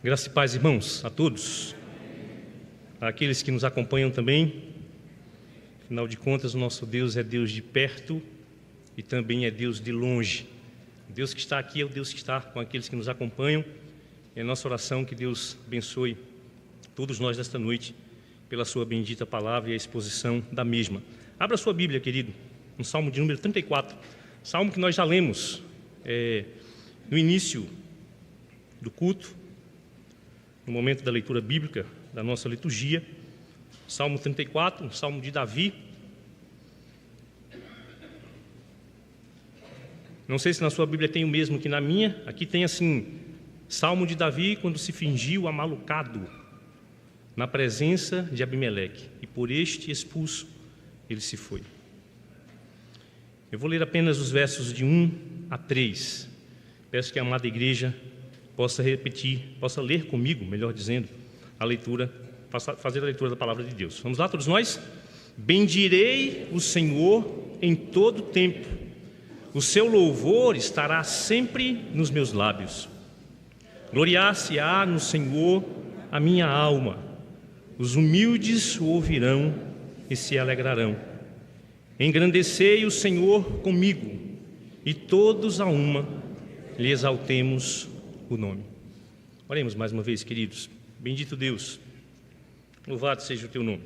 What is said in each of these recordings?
Graça e paz, irmãos, a todos, àqueles que nos acompanham também. Afinal de contas, o nosso Deus é Deus de perto e também é Deus de longe. O Deus que está aqui é o Deus que está com aqueles que nos acompanham. É a nossa oração que Deus abençoe todos nós nesta noite pela sua bendita palavra e a exposição da mesma. Abra sua Bíblia, querido, no Salmo de número 34, Salmo que nós já lemos no início do culto, no momento da leitura bíblica da nossa liturgia. Salmo 34, um salmo de Davi. Não sei se na sua Bíblia tem o mesmo que na minha. Aqui tem assim: Salmo de Davi quando se fingiu amalucado na presença de Abimeleque, e por este expulso ele se foi. Eu vou ler apenas os versos de 1 a 3. Peço que a amada igreja possa ler comigo, melhor dizendo, a leitura, fazer a leitura da palavra de Deus. Vamos lá, todos nós? Bendirei o Senhor em todo tempo, o seu louvor estará sempre nos meus lábios. Gloriar-se-á no Senhor a minha alma, os humildes o ouvirão e se alegrarão. Engrandecei o Senhor comigo, e todos a uma lhe exaltemos o nome. Oremos mais uma vez, queridos. Bendito Deus, louvado seja o teu nome,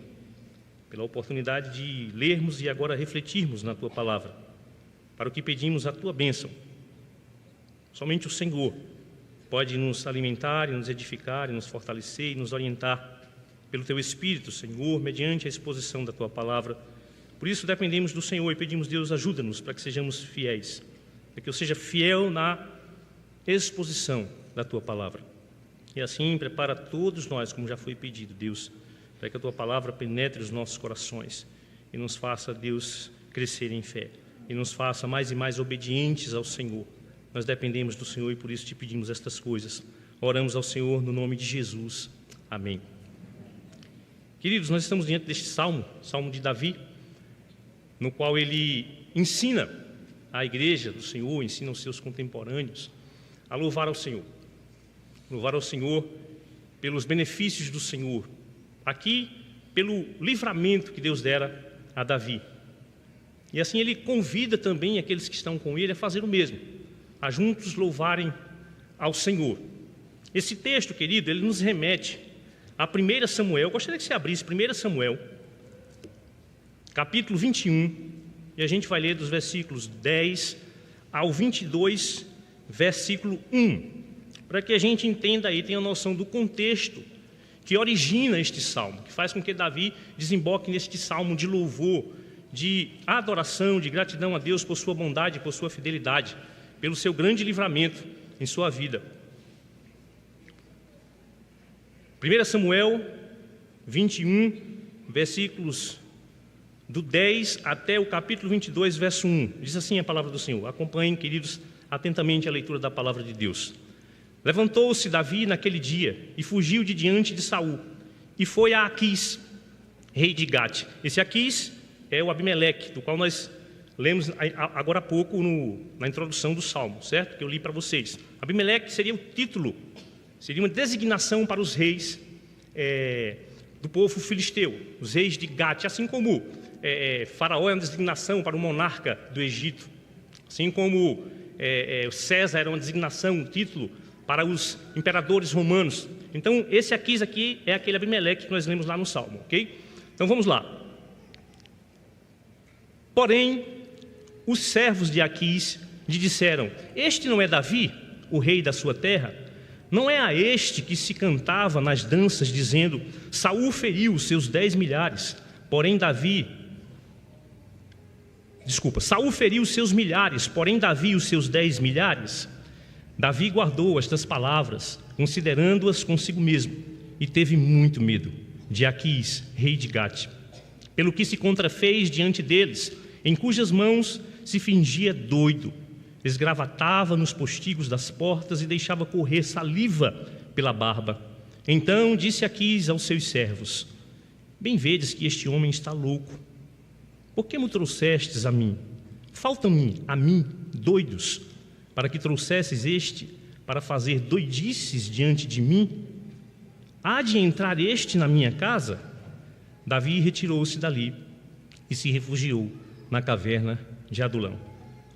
pela oportunidade de lermos e agora refletirmos na tua palavra, para o que pedimos a tua bênção. Somente o Senhor pode nos alimentar e nos edificar e nos fortalecer e nos orientar pelo teu Espírito, Senhor, mediante a exposição da tua palavra. Por isso dependemos do Senhor e pedimos: Deus, ajuda-nos para que sejamos fiéis, para que eu seja fiel na exposição da tua palavra. E assim prepara todos nós, como já foi pedido, Deus, para que a tua palavra penetre os nossos corações e nos faça, Deus, crescer em fé e nos faça mais e mais obedientes ao Senhor. Nós dependemos do Senhor e por isso te pedimos estas coisas. Oramos ao Senhor no nome de Jesus. Amém. Queridos, nós estamos diante deste salmo, Salmo de Davi, no qual ele ensina a igreja do Senhor, ensina os seus contemporâneos a louvar ao Senhor. Louvar ao Senhor pelos benefícios do Senhor. Aqui, pelo livramento que Deus dera a Davi. E assim ele convida também aqueles que estão com ele a fazer o mesmo, a juntos louvarem ao Senhor. Esse texto, querido, ele nos remete a 1 Samuel. Eu gostaria que você abrisse 1 Samuel, capítulo 21, e a gente vai ler dos versículos 10 ao 22, versículo 1, para que a gente entenda aí, tenha noção do contexto que origina este salmo, que faz com que Davi desemboque neste salmo de louvor, de adoração, de gratidão a Deus por sua bondade, por sua fidelidade, pelo seu grande livramento em sua vida. 1 Samuel 21, versículos do 10 até o capítulo 22, verso 1. Diz assim a palavra do Senhor. Acompanhem, queridos, atentamente a leitura da palavra de Deus. Levantou-se Davi naquele dia e fugiu de diante de Saul e foi a Aquis, rei de Gate. Esse Aquis é o Abimeleque, do qual nós lemos agora há pouco na introdução do Salmo, certo? Que eu li para vocês. Abimeleque seria o título, seria uma designação para os reis do povo filisteu, os reis de Gate, assim como Faraó é uma designação para o monarca do Egito, assim como César era uma designação, um título para os imperadores romanos. Então, esse Aquis aqui é aquele Abimeleque que nós lemos lá no Salmo, ok? Então, vamos lá. Porém, os servos de Aquis lhe disseram: este não é Davi, o rei da sua terra? Não é a este que se cantava nas danças, dizendo: Saul feriu os seus 10 milhares, Saul feriu os seus milhares, porém Davi os seus 10 milhares. Davi guardou estas palavras, considerando-as consigo mesmo, e teve muito medo de Aquis, rei de Gate, pelo que se contrafez diante deles, em cujas mãos se fingia doido, esgravatava nos postigos das portas e deixava correr saliva pela barba. Então disse Aquis aos seus servos: bem vedes que este homem está louco. Por que me trouxestes a mim? Faltam-me a mim doidos, para que trouxesses este para fazer doidices diante de mim? Há de entrar este na minha casa? Davi retirou-se dali e se refugiou na caverna de Adulão.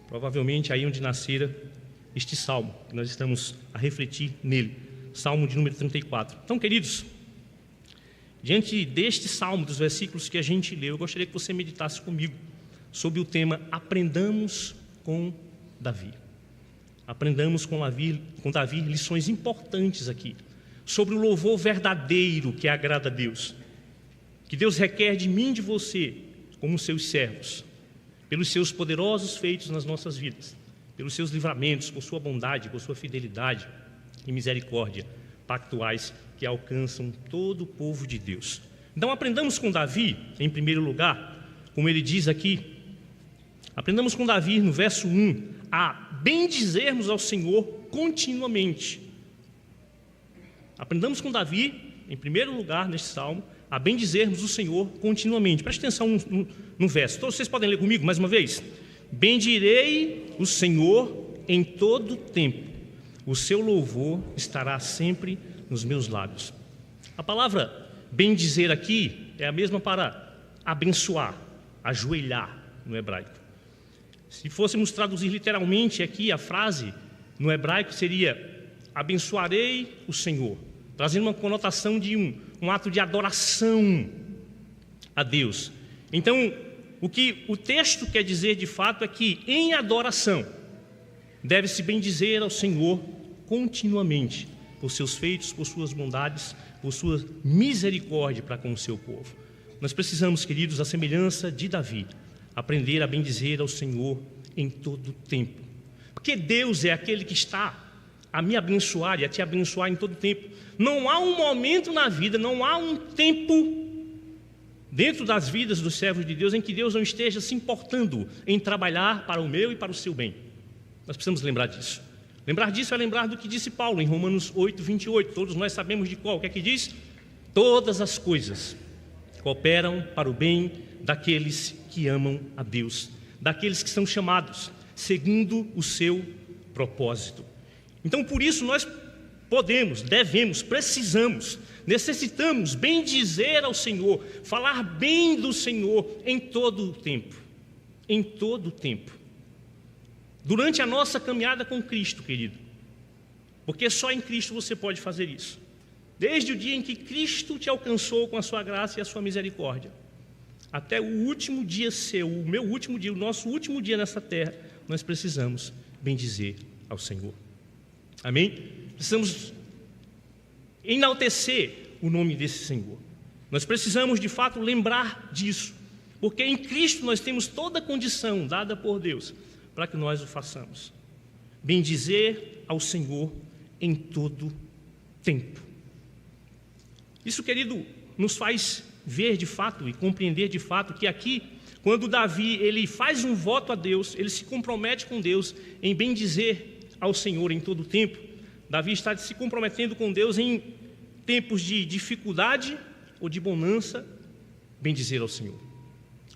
Provavelmente aí onde nascera este salmo, que nós estamos a refletir nele, salmo de número 34. Então, queridos, diante deste salmo, dos versículos que a gente leu, eu gostaria que você meditasse comigo sobre o tema Aprendamos com Davi. Aprendamos com Davi lições importantes aqui, sobre o louvor verdadeiro que agrada a Deus, que Deus requer de mim e de você, como seus servos, pelos seus poderosos feitos nas nossas vidas, pelos seus livramentos, por sua bondade, por sua fidelidade e misericórdia pactuais que alcançam todo o povo de Deus. Então aprendamos com Davi, em primeiro lugar, como ele diz aqui, aprendamos com Davi no verso 1, a bendizermos ao Senhor continuamente. Aprendamos com Davi, em primeiro lugar, neste salmo, a bendizermos o Senhor continuamente. Preste atenção no verso. Todos vocês podem ler comigo mais uma vez? Bendirei o Senhor em todo tempo, o seu louvor estará sempre nos meus lábios. A palavra bendizer aqui é a mesma para abençoar, ajoelhar no hebraico. Se fôssemos traduzir literalmente aqui a frase no hebraico seria abençoarei o Senhor, trazendo uma conotação de um ato de adoração a Deus. Então, o que o texto quer dizer de fato é que em adoração deve-se bendizer ao Senhor continuamente, por seus feitos, por suas bondades, por sua misericórdia para com o seu povo. Nós precisamos, queridos, à semelhança de Davi, aprender a bendizer ao Senhor em todo o tempo. Porque Deus é aquele que está a me abençoar e a te abençoar em todo o tempo. Não há um momento na vida, não há um tempo dentro das vidas dos servos de Deus em que Deus não esteja se importando em trabalhar para o meu e para o seu bem. Nós precisamos lembrar disso. Lembrar disso é lembrar do que disse Paulo em Romanos 8, 28. Todos nós sabemos de qual. O que é que diz? Todas as coisas cooperam para o bem daqueles que amam a Deus, daqueles que são chamados segundo o seu propósito. Então, por isso, nós podemos, devemos, precisamos, necessitamos bendizer ao Senhor, falar bem do Senhor em todo o tempo. Em todo o tempo. Durante a nossa caminhada com Cristo, querido, porque só em Cristo você pode fazer isso. Desde o dia em que Cristo te alcançou com a sua graça e a sua misericórdia, até o último dia seu, o meu último dia, o nosso último dia nessa terra, nós precisamos bendizer ao Senhor. Amém? Precisamos enaltecer o nome desse Senhor. Nós precisamos, de fato, lembrar disso, porque em Cristo nós temos toda a condição dada por Deus para que nós o façamos. Bendizer ao Senhor em todo tempo. Isso, querido, nos faz ver de fato e compreender de fato que aqui, quando Davi ele faz um voto a Deus, ele se compromete com Deus em bendizer ao Senhor em todo o tempo. Davi está se comprometendo com Deus em tempos de dificuldade ou de bonança, bendizer ao Senhor,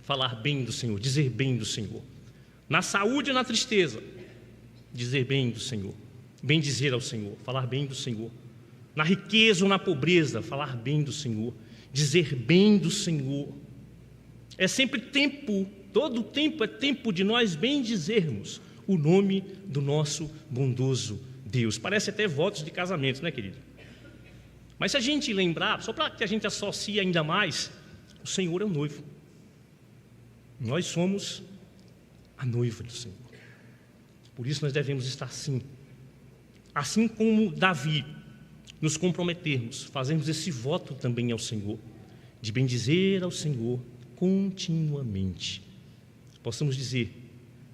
falar bem do Senhor, dizer bem do Senhor. Na saúde ou na tristeza, dizer bem do Senhor, bendizer ao Senhor, falar bem do Senhor. Na riqueza ou na pobreza, falar bem do Senhor, dizer bem do Senhor. É sempre tempo, todo o tempo é tempo de nós bendizermos o nome do nosso bondoso Deus. Parece até votos de casamento, né, querido? Mas se a gente lembrar, só para que a gente associe ainda mais, o Senhor é o noivo. Nós somos a noiva do Senhor. Por isso nós devemos estar assim como Davi, nos comprometermos, fazermos esse voto também ao Senhor, de bendizer ao Senhor continuamente. Possamos dizer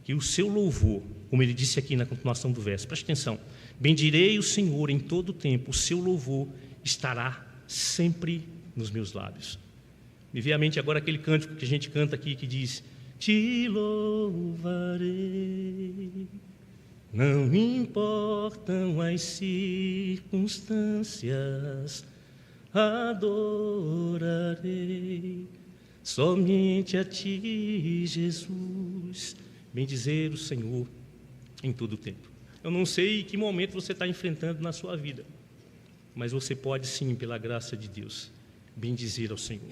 que o seu louvor, como ele disse aqui na continuação do verso, preste atenção, bendirei o Senhor em todo o tempo, o seu louvor estará sempre nos meus lábios. Me veio à mente agora aquele cântico que a gente canta aqui, que diz: te louvarei, não importam as circunstâncias, adorarei somente a ti, Jesus. Bendizer o Senhor em todo o tempo. Eu não sei que momento você está enfrentando na sua vida, mas você pode sim, pela graça de Deus, bendizer ao Senhor.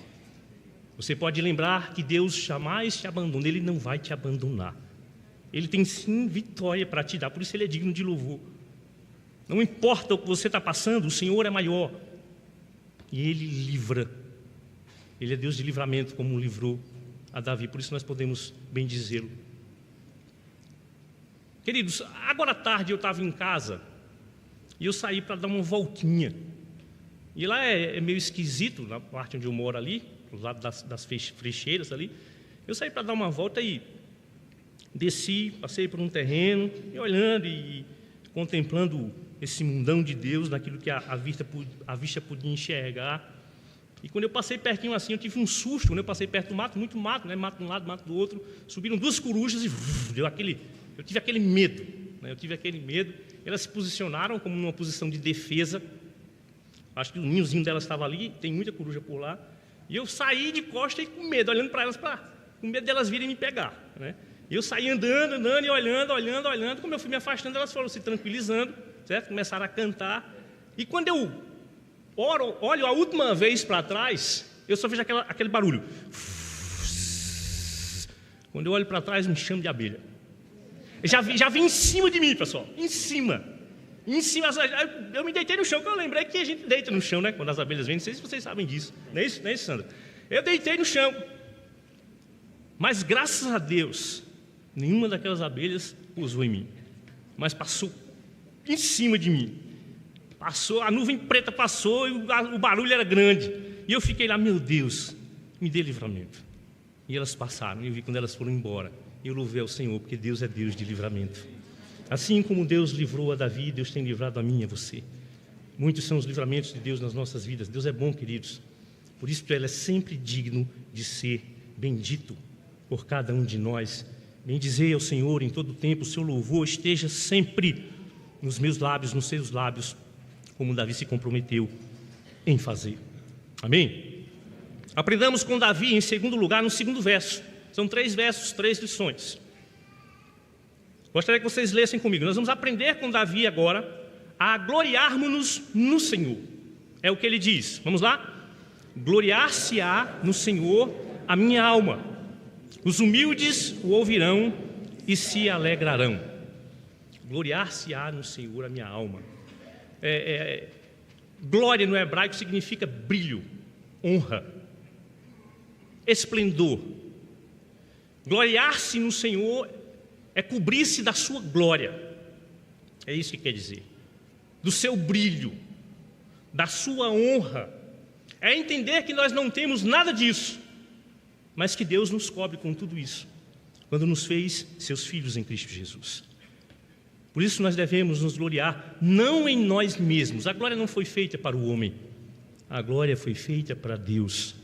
Você pode lembrar que Deus jamais te abandona, Ele não vai te abandonar. Ele tem sim vitória para te dar, por isso Ele é digno de louvor. Não importa o que você está passando, o Senhor é maior. E Ele livra. Ele é Deus de livramento, como livrou a Davi, por isso nós podemos bendizê-lo. Queridos, agora à tarde eu estava em casa e eu saí para dar uma voltinha. E lá é meio esquisito, na parte onde eu moro ali, do lado das frecheiras ali. Eu saí para dar uma volta e desci, passei por um terreno, e olhando e contemplando esse mundão de Deus, naquilo que a vista podia enxergar. E quando eu passei pertinho assim, eu tive um susto. Quando eu passei perto do mato, muito mato, né? Mato de um lado, mato do outro. Subiram 2 corujas e eu tive aquele medo, né? Elas se posicionaram como numa posição de defesa. Acho que o ninhozinho delas estava ali, tem muita coruja por lá. E eu saí de costa e com medo, olhando para elas, com medo delas virem me pegar, né? E eu saí andando e olhando. Como eu fui me afastando, elas foram se tranquilizando, certo? Começaram a cantar. E quando eu olho a última vez para trás, eu só vejo aquele barulho. Quando eu olho para trás, um enxame de abelha. Já vi em cima de mim, pessoal. Em cima. Eu me deitei no chão, porque eu lembrei que a gente deita no chão, né? Quando as abelhas vêm, não sei se vocês sabem disso. Não é isso, Sandra? Eu deitei no chão. Mas graças a Deus, nenhuma daquelas abelhas pousou em mim. Mas passou em cima de mim. Passou, a nuvem preta passou e o barulho era grande. E eu fiquei lá, meu Deus, me dê livramento. E elas passaram, e eu vi quando elas foram embora. Eu louvei ao Senhor, porque Deus é Deus de livramento. Assim como Deus livrou a Davi, Deus tem livrado a mim e a você. Muitos são os livramentos de Deus nas nossas vidas. Deus é bom, queridos. Por isso Ele é sempre digno de ser bendito por cada um de nós. Bendizei ao Senhor em todo o tempo, o seu louvor esteja sempre nos meus lábios, nos seus lábios, como Davi se comprometeu em fazer. Amém? Aprendamos com Davi, em segundo lugar, no segundo verso. São 3 versos, 3 lições. Gostaria que vocês lessem comigo. Nós vamos aprender com Davi agora a gloriarmos-nos no Senhor. É o que ele diz. Vamos lá? Gloriar-se-á no Senhor a minha alma. Os humildes o ouvirão e se alegrarão. Gloriar-se-á no Senhor a minha alma. Glória no hebraico significa brilho, honra, esplendor. Gloriar-se no Senhor é cobrir-se da sua glória. É isso que quer dizer. Do seu brilho, da sua honra. É entender que nós não temos nada disso, mas que Deus nos cobre com tudo isso, quando nos fez seus filhos em Cristo Jesus. Por isso nós devemos nos gloriar, não em nós mesmos. A glória não foi feita para o homem, a glória foi feita para Deus.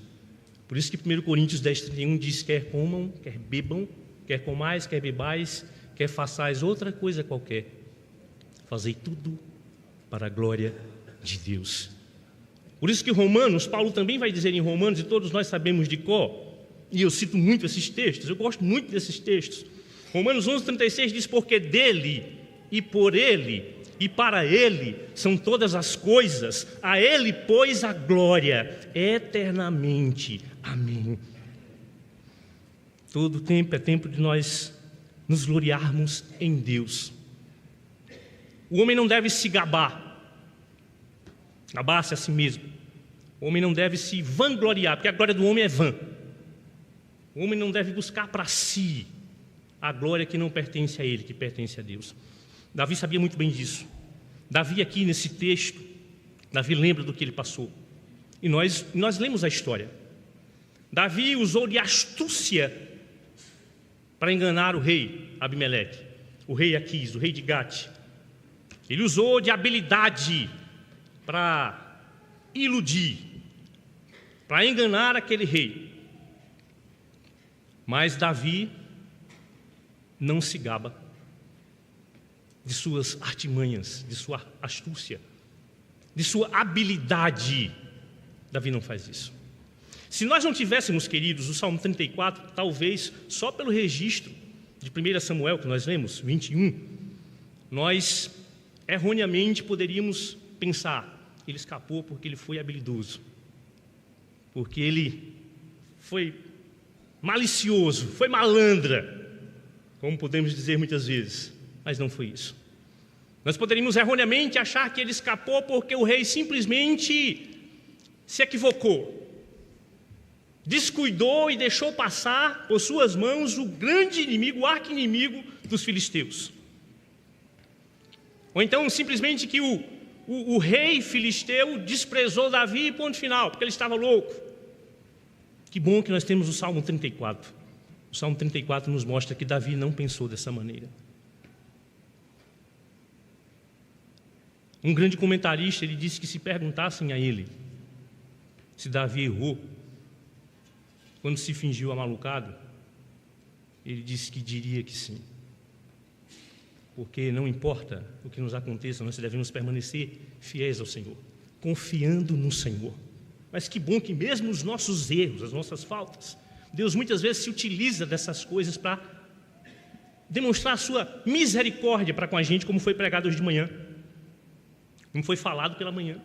Por isso que 1 Coríntios 10:31 diz: quer comam, quer bebam, quer comais, quer bebais, quer façais outra coisa qualquer, fazei tudo para a glória de Deus. Por isso que Romanos, Paulo também vai dizer em Romanos, e todos nós sabemos de cor, e eu cito muito esses textos, eu gosto muito desses textos. Romanos 11:36 diz: porque dele e por ele e para ele são todas as coisas, a ele pois a glória eternamente. Amém. Todo tempo é tempo de nós nos gloriarmos em Deus. O homem não deve se gabar-se a si mesmo. O homem não deve se vangloriar, porque a glória do homem é vã. O homem não deve buscar para si a glória que não pertence a ele, que pertence a Deus. Davi sabia muito bem disso. Davi aqui nesse texto, Davi lembra do que ele passou. E nós lemos a história. Davi usou de astúcia para enganar o rei Abimeleque, o rei Aquis, o rei de Gate. Ele usou de habilidade para iludir, para enganar aquele rei. Mas Davi não se gaba de suas artimanhas, de sua astúcia, de sua habilidade. Davi não faz isso. Se nós não tivéssemos, queridos, o Salmo 34, talvez só pelo registro de 1 Samuel, que nós lemos, 21, nós erroneamente poderíamos pensar: ele escapou porque ele foi habilidoso, porque ele foi malicioso, foi malandra, como podemos dizer muitas vezes, mas não foi isso. Nós poderíamos erroneamente achar que ele escapou porque o rei simplesmente se equivocou, descuidou e deixou passar por suas mãos o grande inimigo, o arqui-inimigo dos filisteus. Ou então simplesmente que o rei filisteu desprezou Davi e ponto final, porque ele estava louco. Que bom que nós temos o Salmo 34. O Salmo 34 nos mostra que Davi não pensou dessa maneira. Um grande comentarista, ele disse que se perguntassem a ele se Davi errou quando se fingiu amalucado, ele disse que diria que sim. Porque não importa o que nos aconteça, nós devemos permanecer fiéis ao Senhor, confiando no Senhor. Mas que bom que mesmo os nossos erros, as nossas faltas, Deus muitas vezes se utiliza dessas coisas para demonstrar a sua misericórdia para com a gente, como foi pregado hoje de manhã, como foi falado pela manhã.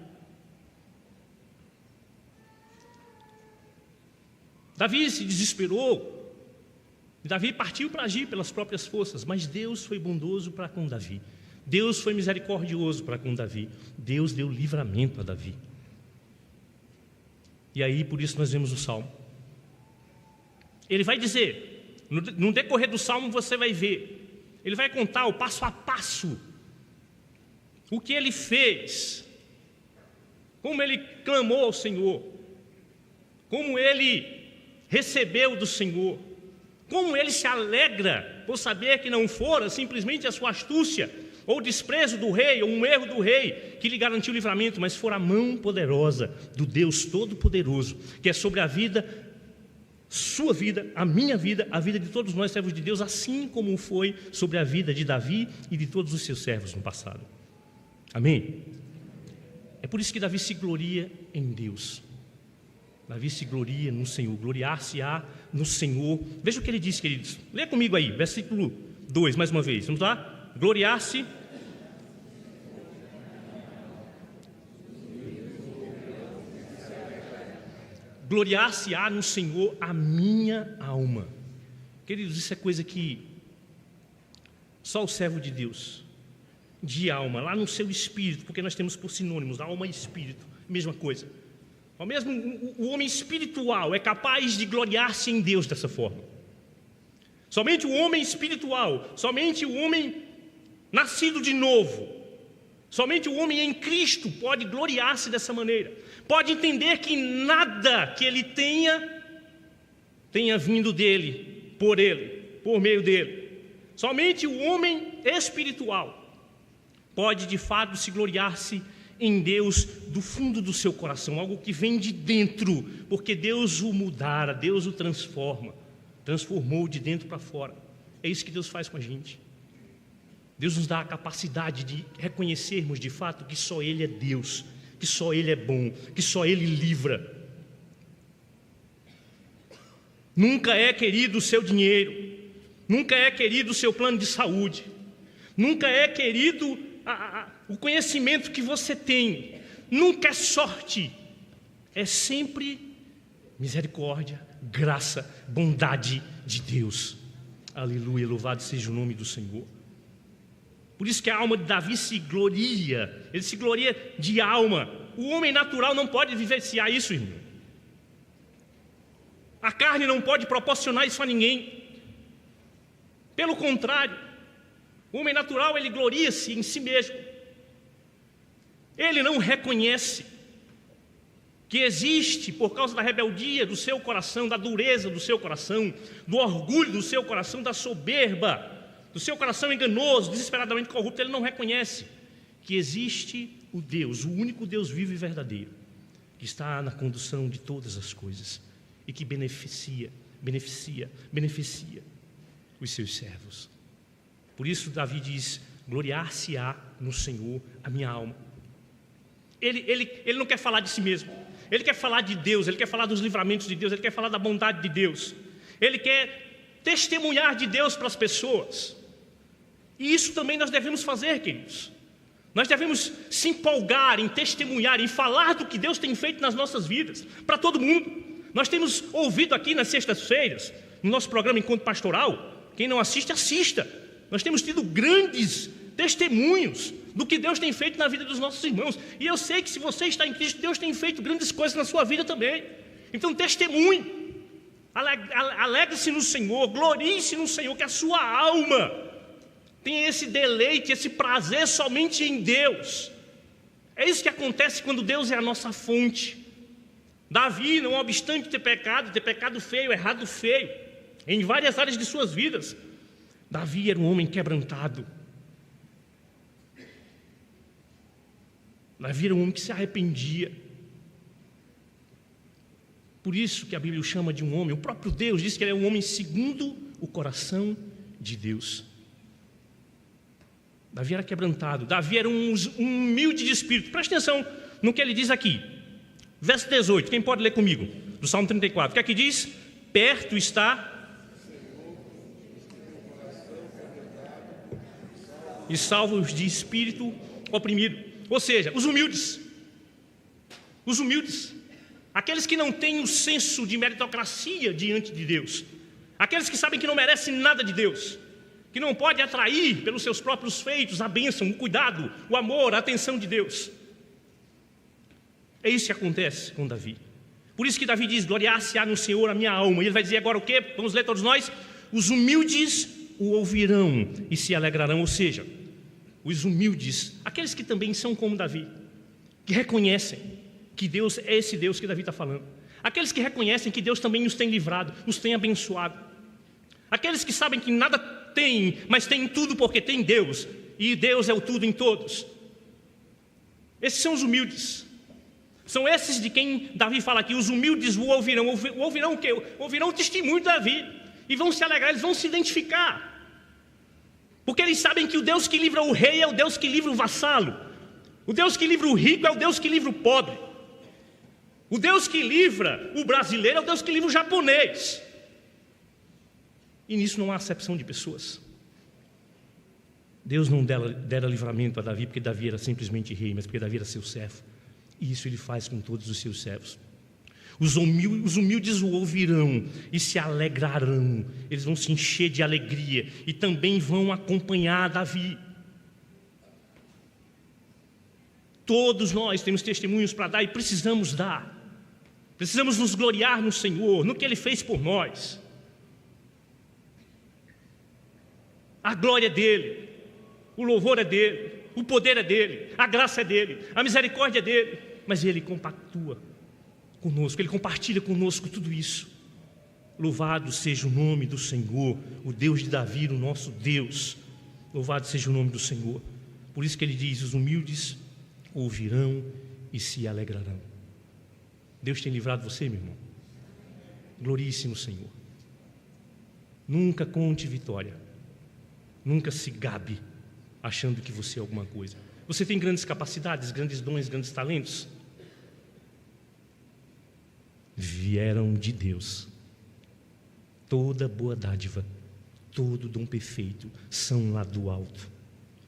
Davi se desesperou, Davi partiu para agir pelas próprias forças, mas Deus foi bondoso para com Davi, Deus foi misericordioso para com Davi, Deus deu livramento a Davi. E aí, por isso nós vemos o Salmo. Ele vai dizer, no decorrer do Salmo você vai ver, ele vai contar o passo a passo, o que ele fez, como ele clamou ao Senhor, como ele recebeu do Senhor, como ele se alegra por saber que não fora simplesmente a sua astúcia, ou desprezo do rei, ou um erro do rei, que lhe garantiu o livramento, mas fora a mão poderosa do Deus Todo-Poderoso, que é sobre a vida, sua vida, a minha vida, a vida de todos nós servos de Deus, assim como foi sobre a vida de Davi e de todos os seus servos no passado. Amém? É por isso que Davi se gloria em Deus. Davi se gloria no Senhor, gloriar-se-á no Senhor. Veja o que ele diz, queridos. Lê comigo aí, versículo 2, mais uma vez. Vamos lá? Gloriar-se. Gloriar-se-á no Senhor a minha alma. Queridos, isso é coisa que só o servo de Deus, de alma, lá no seu espírito, porque nós temos por sinônimos alma e espírito, mesma coisa. Ao mesmo, o homem espiritual é capaz de gloriar-se em Deus dessa forma. Somente o homem espiritual, somente o homem nascido de novo, somente o homem em Cristo pode gloriar-se dessa maneira. Pode entender que nada que ele tenha vindo dele, por meio dele. Somente o homem espiritual pode de fato se gloriar-se em Deus do fundo do seu coração, algo que vem de dentro, porque Deus o mudara, Deus o transformou de dentro para fora. É isso que Deus faz com a gente. Deus nos dá a capacidade de reconhecermos de fato que só Ele é Deus, que só Ele é bom, que só Ele livra. Nunca é querido o seu dinheiro, nunca é querido o seu plano de saúde, nunca é querido o conhecimento que você tem, nunca é sorte, é sempre misericórdia, graça, bondade de Deus. Aleluia, louvado seja o nome do Senhor. Por isso que a alma de Davi se gloria, ele se gloria de alma. O homem natural não pode vivenciar isso, irmão. A carne não pode proporcionar isso a ninguém. Pelo contrário, o homem natural, ele gloria-se em si mesmo. Ele não reconhece que existe, por causa da rebeldia do seu coração, da dureza do seu coração, do orgulho do seu coração, da soberba, do seu coração enganoso, desesperadamente corrupto, ele não reconhece que existe o Deus, o único Deus vivo e verdadeiro, que está na condução de todas as coisas e que beneficia os seus servos. Por isso Davi diz, gloriar-se-á no Senhor a minha alma. Ele não quer falar de si mesmo, ele quer falar de Deus, ele quer falar dos livramentos de Deus, ele quer falar da bondade de Deus, ele quer testemunhar de Deus para as pessoas. E isso também nós devemos fazer, queridos. Nós devemos se empolgar em testemunhar, em falar do que Deus tem feito nas nossas vidas, para todo mundo. Nós temos ouvido aqui nas sextas-feiras, no nosso programa Encontro Pastoral, quem não assiste, assista. Nós temos tido grandes testemunhos do que Deus tem feito na vida dos nossos irmãos. E eu sei que se você está em Cristo, Deus tem feito grandes coisas na sua vida também. Então testemunhe, alegre-se no Senhor, glorie-se no Senhor, que a sua alma tenha esse deleite, esse prazer somente em Deus. É isso que acontece quando Deus é a nossa fonte. Davi, não obstante ter pecado feio, errado feio, em várias áreas de suas vidas, Davi era um homem quebrantado. Davi era um homem que se arrependia. Por isso que a Bíblia o chama de um homem. O próprio Deus diz que ele é um homem segundo o coração de Deus. Davi era quebrantado. Davi era um humilde de espírito. Preste atenção no que ele diz aqui. Verso 18. Quem pode ler comigo? Do Salmo 34. O que é que diz? Perto está e salva os de espírito oprimido. Ou seja, os humildes. Os humildes. Aqueles que não têm o senso de meritocracia diante de Deus. Aqueles que sabem que não merecem nada de Deus. Que não podem atrair pelos seus próprios feitos a bênção, o cuidado, o amor, a atenção de Deus. É isso que acontece com Davi. Por isso que Davi diz, gloriar-se-á no Senhor a minha alma. E ele vai dizer agora o quê? Vamos ler todos nós. Os humildes o ouvirão e se alegrarão. Ou seja, os humildes, aqueles que também são como Davi, que reconhecem que Deus é esse Deus que Davi está falando. Aqueles que reconhecem que Deus também os tem livrado, os tem abençoado. Aqueles que sabem que nada tem, mas tem tudo porque tem Deus, e Deus é o tudo em todos. Esses são os humildes. São esses de quem Davi fala aqui, os humildes o ouvirão. Ouvirão o quê? Ouvirão o testemunho de Davi. E vão se alegrar, eles vão se identificar. Porque eles sabem que o Deus que livra o rei é o Deus que livra o vassalo. O Deus que livra o rico é o Deus que livra o pobre. O Deus que livra o brasileiro é o Deus que livra o japonês. E nisso não há acepção de pessoas. Deus não dera livramento a Davi porque Davi era simplesmente rei, mas porque Davi era seu servo. E isso ele faz com todos os seus servos. Os humildes o ouvirão e se alegrarão. Eles vão se encher de alegria e também vão acompanhar Davi. Todos nós temos testemunhos para dar e precisamos dar. Precisamos nos gloriar no Senhor, no que Ele fez por nós. A glória é dEle, o louvor é dEle, o poder é dEle, a graça é dEle, a misericórdia é dEle. Mas Ele compactua conosco, Ele compartilha conosco tudo isso. Louvado seja o nome do Senhor, o Deus de Davi, o nosso Deus. Louvado seja o nome do Senhor. Por isso que Ele diz, os humildes ouvirão e se alegrarão. Deus tem livrado você, meu irmão. Glorie-se no Senhor. Nunca conte vitória. Nunca se gabe achando que você é alguma coisa. Você tem grandes capacidades, grandes dons, grandes talentos. Vieram de Deus. Toda boa dádiva, todo dom perfeito são lá do alto.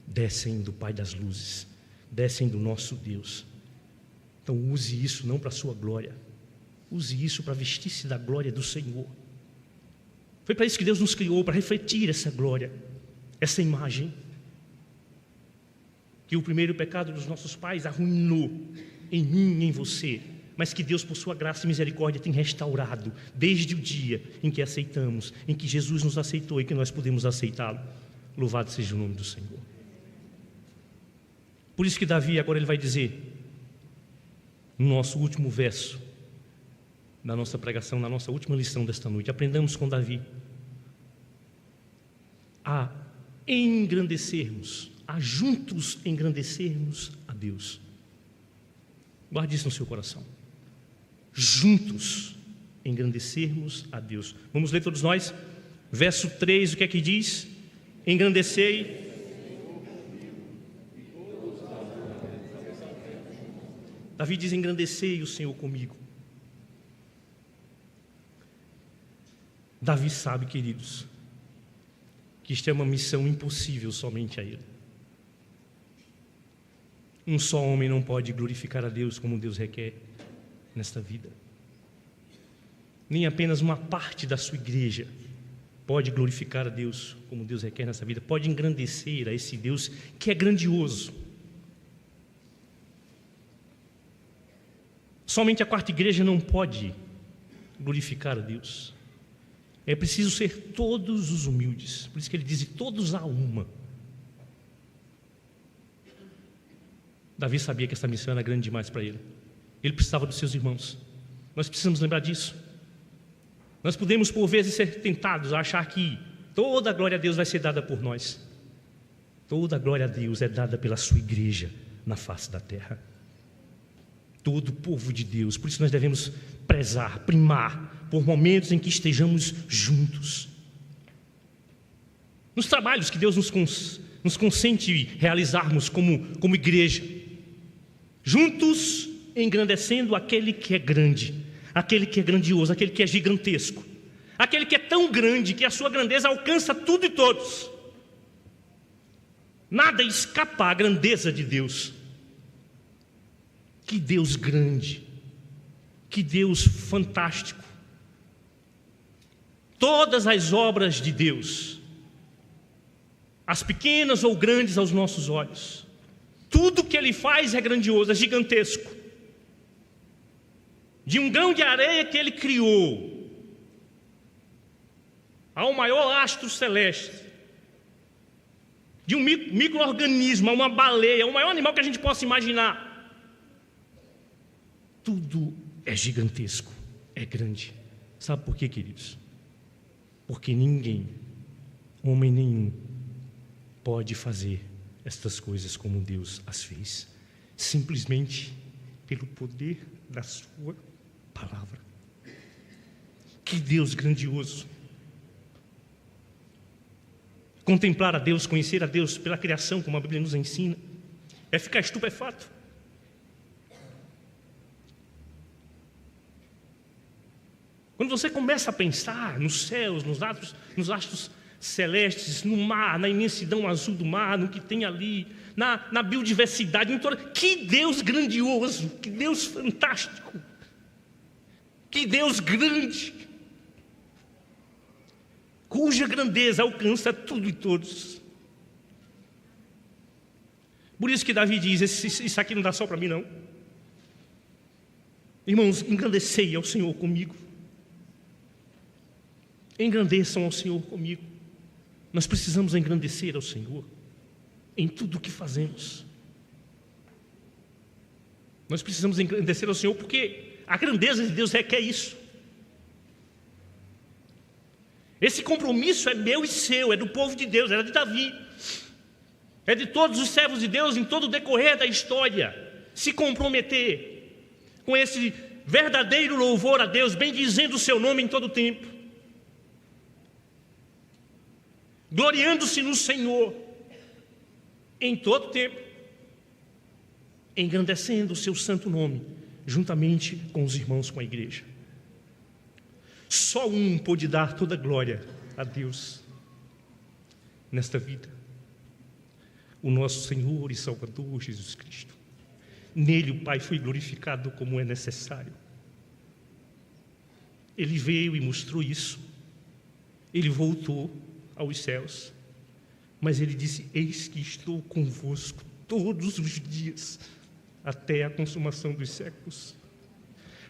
Descem do Pai das luzes, descem do nosso Deus. Então use isso não para a sua glória, use isso para vestir-se da glória do Senhor. Foi para isso que Deus nos criou, para refletir essa glória, essa imagem que o primeiro pecado dos nossos pais arruinou em mim e em você, mas que Deus, por sua graça e misericórdia, tem restaurado desde o dia em que aceitamos, em que Jesus nos aceitou e que nós podemos aceitá-lo. Louvado seja o nome do Senhor. Por isso que Davi agora ele vai dizer, no nosso último verso da nossa pregação, na nossa última lição desta noite, aprendamos com Davi a engrandecermos, a juntos engrandecermos a Deus. Guarde isso no seu coração. Juntos engrandecermos a Deus. Vamos ler todos nós? Verso 3, o que é que diz? Engrandecei. Davi diz, engrandecei o Senhor comigo. Davi sabe, queridos, que isto é uma missão impossível somente a Ele. Um só homem não pode glorificar a Deus como Deus requer nesta vida. Nem apenas uma parte da sua igreja pode glorificar a Deus como Deus requer nessa vida, pode engrandecer a esse Deus que é grandioso. Somente a quarta igreja não pode glorificar a Deus. É preciso ser todos os humildes. Por isso que ele diz: todos a uma. Davi sabia que essa missão era grande demais para ele. Ele precisava dos seus irmãos. Nós precisamos lembrar disso. Nós podemos, por vezes, ser tentados a achar que toda a glória a Deus vai ser dada por nós. Toda a glória a Deus é dada pela sua igreja na face da terra. Todo o povo de Deus. Por isso nós devemos prezar, primar por momentos em que estejamos juntos. Nos trabalhos que Deus nos consente realizarmos como igreja. Juntos, engrandecendo aquele que é grande, aquele que é grandioso, aquele que é gigantesco, aquele que é tão grande que a sua grandeza alcança tudo e todos. Nada escapa à grandeza de Deus. Que Deus grande, que Deus fantástico. Todas as obras de Deus, as pequenas ou grandes aos nossos olhos, tudo que Ele faz é grandioso, é gigantesco. De um grão de areia que Ele criou, ao maior astro celeste, de um micro-organismo, a uma baleia, o maior animal que a gente possa imaginar, tudo é gigantesco, é grande. Sabe por quê, queridos? Porque ninguém, homem nenhum, pode fazer estas coisas como Deus as fez, simplesmente pelo poder da sua palavra. Que Deus grandioso! Contemplar a Deus, conhecer a Deus pela criação, como a Bíblia nos ensina, é ficar estupefato. Quando você começa a pensar nos céus, nos astros celestes, no mar, na imensidão azul do mar, no que tem ali, na biodiversidade, em toda... Que Deus grandioso, que Deus fantástico, que Deus grande, cuja grandeza alcança tudo e todos. Por isso que Davi diz: isso aqui não dá só para mim, não. Irmãos, engrandecei ao Senhor comigo. Engrandeçam ao Senhor comigo. Nós precisamos engrandecer ao Senhor em tudo o que fazemos. Nós precisamos engrandecer ao Senhor porque a grandeza de Deus requer isso. Esse compromisso é meu e seu, é do povo de Deus, era de Davi, é de todos os servos de Deus em todo o decorrer da história. Se comprometer com esse verdadeiro louvor a Deus, bendizendo o seu nome em todo o tempo, gloriando-se no Senhor em todo o tempo, engrandecendo o seu santo nome, juntamente com os irmãos, com a igreja. Só um pôde dar toda a glória a Deus nesta vida: o nosso Senhor e Salvador Jesus Cristo. Nele o Pai foi glorificado como é necessário. Ele veio e mostrou isso. Ele voltou aos céus, mas ele disse: eis que estou convosco todos os dias até a consumação dos séculos.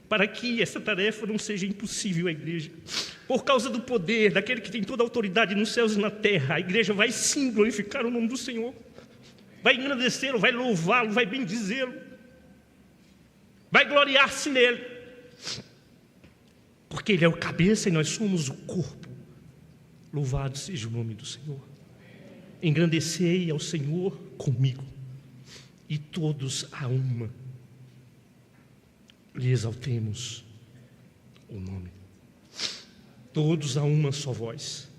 Para que essa tarefa não seja impossível à igreja, por causa do poder daquele que tem toda a autoridade nos céus e na terra, a igreja vai sim glorificar o nome do Senhor, vai engrandecê-lo, vai louvá-lo, vai bendizê-lo, vai gloriar-se nele, porque ele é o cabeça e nós somos o corpo. Louvado seja o nome do Senhor. Engrandecei ao Senhor comigo, e todos a uma lhe exaltemos o nome. Todos a uma só voz.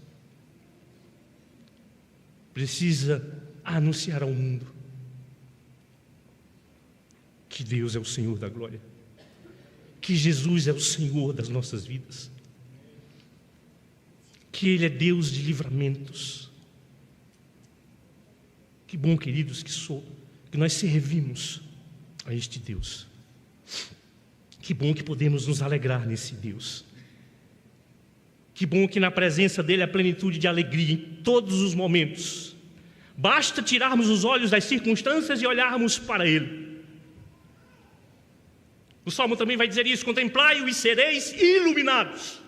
Precisa anunciar ao mundo que Deus é o Senhor da glória, que Jesus é o Senhor das nossas vidas, que Ele é Deus de livramentos, Que bom, queridos, que nós servimos a este Deus. Que bom que podemos nos alegrar nesse Deus. Que bom que na presença dele há plenitude de alegria em todos os momentos. Basta tirarmos os olhos das circunstâncias e olharmos para ele. O Salmo também vai dizer isso: contemplai-o e sereis iluminados,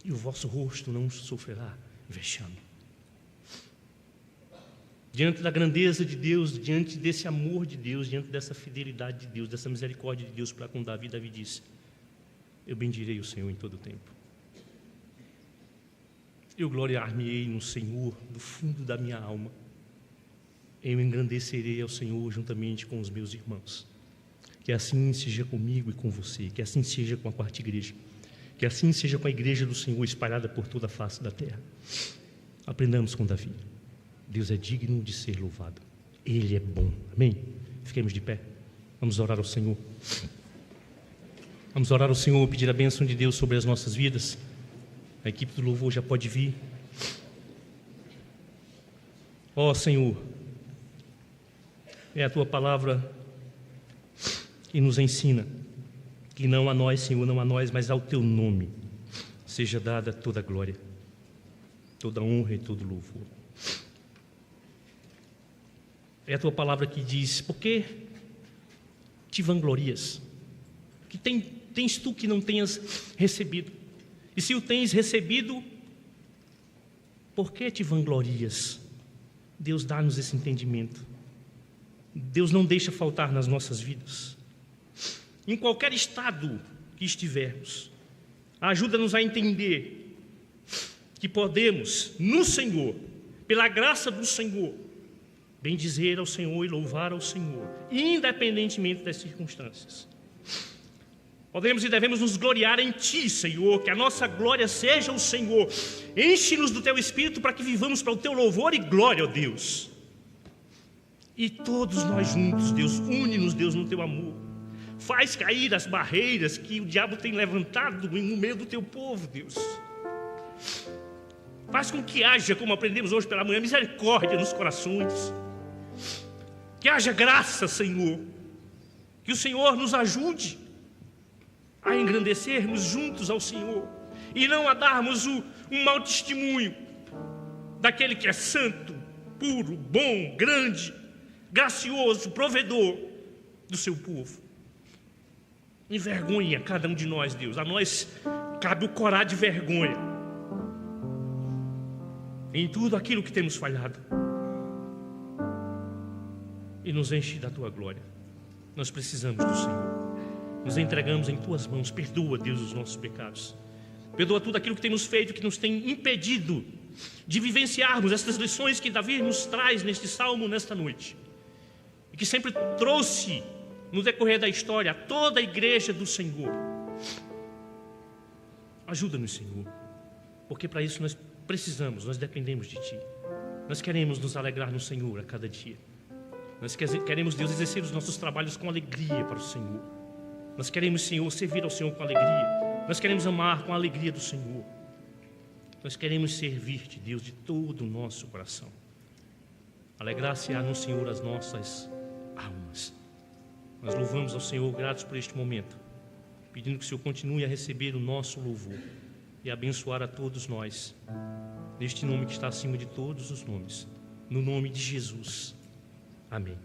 e o vosso rosto não sofrerá vexame. Diante da grandeza de Deus, diante desse amor de Deus, diante dessa fidelidade de Deus, dessa misericórdia de Deus para com Davi, Davi disse: eu bendirei o Senhor em todo o tempo. Eu gloriar-me-ei no Senhor do fundo da minha alma. Eu engrandecerei ao Senhor juntamente com os meus irmãos. Que assim seja comigo e com você, que assim seja com a quarta igreja, que assim seja com a igreja do Senhor espalhada por toda a face da terra. Aprendamos com Davi. Deus é digno de ser louvado. Ele é bom. Amém? Fiquemos de pé. Vamos orar ao Senhor. Vamos orar ao Senhor, pedir a bênção de Deus sobre as nossas vidas. A equipe do louvor já pode vir. Ó Senhor, é a Tua palavra que nos ensina que não a nós, Senhor, não a nós, mas ao Teu nome seja dada toda a glória, toda a honra e todo o louvor. É a Tua palavra que diz: por que te vanglorias? Que tens tu que não tenhas recebido? E se o tens recebido, por que te vanglorias? Deus dá-nos esse entendimento. Deus não deixa faltar nas nossas vidas. Em qualquer estado que estivermos, ajuda-nos a entender que podemos, no Senhor, pela graça do Senhor, bendizer ao Senhor e louvar ao Senhor, independentemente das circunstâncias. Podemos e devemos nos gloriar em Ti, Senhor, que a nossa glória seja o Senhor. Enche-nos do Teu Espírito para que vivamos para o Teu louvor e glória, ó Deus. E todos nós juntos, Deus, une-nos, Deus, no Teu amor. Faz cair as barreiras que o diabo tem levantado no meio do Teu povo, Deus. Faz com que haja, como aprendemos hoje pela manhã, misericórdia nos corações. Que haja graça, Senhor. Que o Senhor nos ajude a engrandecermos juntos ao Senhor e não a darmos um mau testemunho daquele que é santo, puro, bom, grande, gracioso, provedor do seu povo. Envergonha cada um de nós, Deus. A nós cabe o corar de vergonha em tudo aquilo que temos falhado, e nos enche da Tua glória. Nós precisamos do Senhor. Nos entregamos em Tuas mãos. Perdoa, Deus, os nossos pecados. Perdoa tudo aquilo que temos feito, que nos tem impedido de vivenciarmos estas lições que Davi nos traz neste salmo, nesta noite, e que sempre trouxe no decorrer da história a toda a igreja do Senhor. Ajuda-nos, Senhor, porque para isso nós precisamos, nós dependemos de Ti. Nós queremos nos alegrar no Senhor a cada dia. Nós queremos, Deus, exercer os nossos trabalhos com alegria para o Senhor. Nós queremos, Senhor, servir ao Senhor com alegria. Nós queremos amar com a alegria do Senhor. Nós queremos servir-te, Deus, de todo o nosso coração. Alegrar-se-á no Senhor as nossas almas. Nós louvamos ao Senhor, gratos por este momento, pedindo que o Senhor continue a receber o nosso louvor e abençoar a todos nós, neste nome que está acima de todos os nomes, no nome de Jesus. Amém.